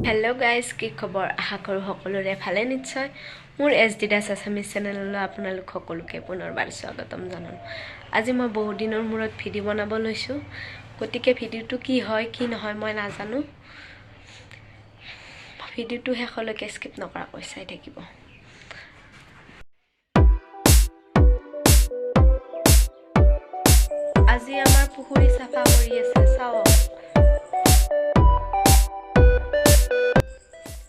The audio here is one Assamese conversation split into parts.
हेलो गाइज की खबर आशा करूँ सकलोरे भाले निश्चय मोर एसडी दास आसामिज चेनेलলৈ আপোনালোক সকলোকে পুনৰবাৰ স্বাগতম জনালোঁ। আজি মই বহু দিনৰ মূৰত ভিডিঅ' বনাব লৈছোঁ, গতিকে ভিডিঅ'টো কি হয় কি নহয় মই নাজানো। ভিডিঅ'টো শেষলৈকে স্কিপ নকৰাকৈ চাই থাকিব। আজি আমাৰ পুখুৰী চাফা কৰি আছে, চাওক।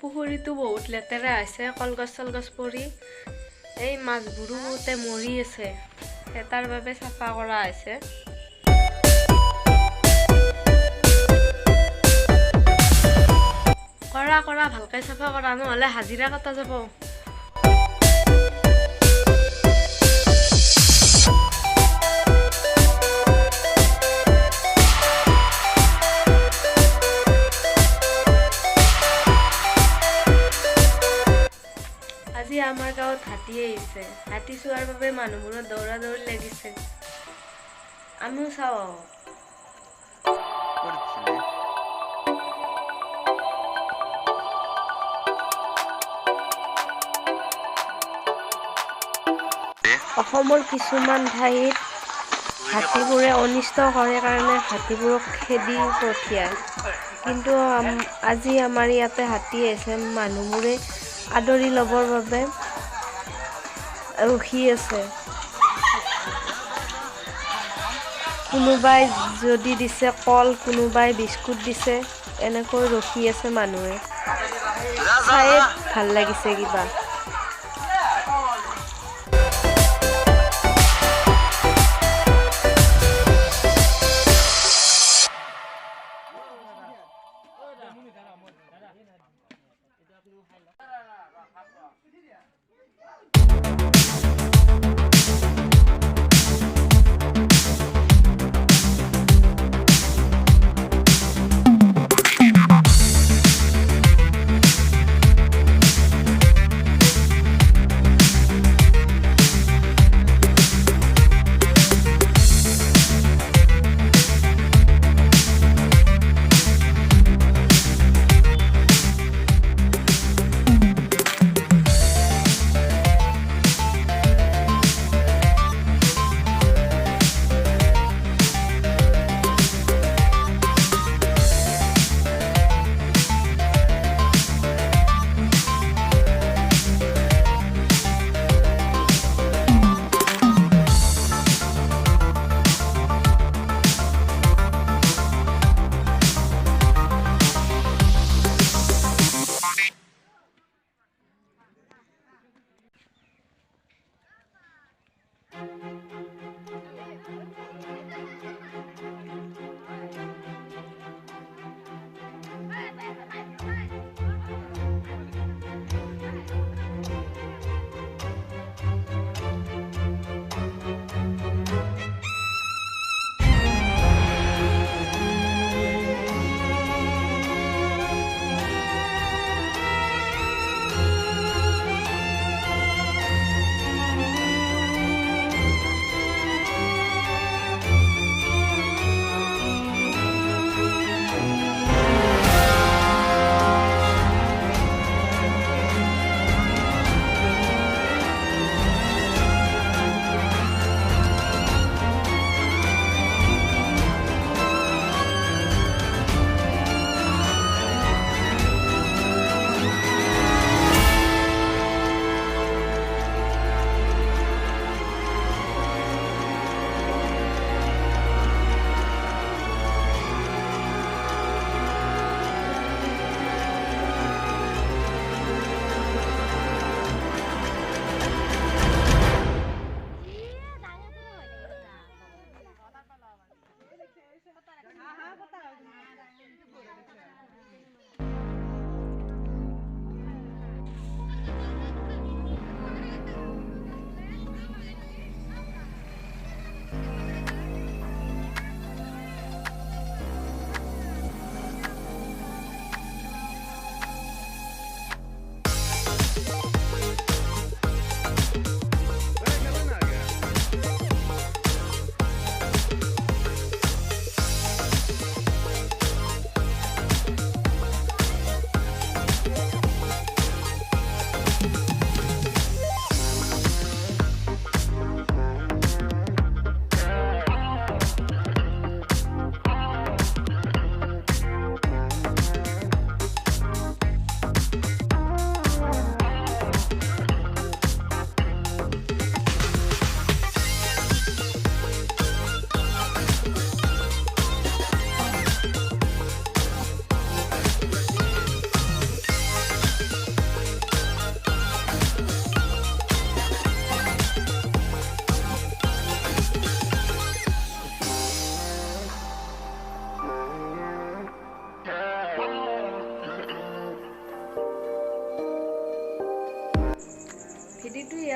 পুখুৰীটো বহুত লেতেৰা হৈছে, কলগছ পৰি এই মাছবোৰো মৰি আছে, তাৰ বাবে চাফা কৰা হৈছে। কৰা ভালকৈ চাফা কৰা, নহ'লে হাজিৰা কটা যাব। আজি আমাৰ গাঁৱত হাতী আহিছে, হাতী চোৱাৰ বাবে মানুহবোৰৰ দৌৰা দৌৰি লাগিছে। আমিও চাওঁ। অসমৰ কিছুমান ঠাইত হাতীবোৰে অনিষ্ট কৰে কাৰণে হাতীবোৰক খেদি পঠিয়ায়, কিন্তু আজি আমাৰ ইয়াতে হাতী আহিছে, মানুহবোৰে আদৰি ল'বৰ বাবে ৰখি আছে। কোনোবাই যদি দিছে কল, কোনোবাই বিস্কুট দিছে, এনেকৈ ৰখি আছে মানুহে। চাই ভাল লাগিছে কিবা।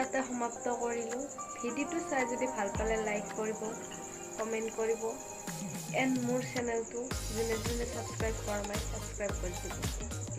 ইয়াতে সমাপ্ত কৰিলোঁ। ভিডিঅ'টো চাই যদি ভাল পালে লাইক কৰিব, কমেণ্ট কৰিব, এণ্ড মোৰ চেনেলটো যোনে যোনে ছাবস্ক্ৰাইব কৰা নাই ছাবস্ক্ৰাইব কৰি দিব।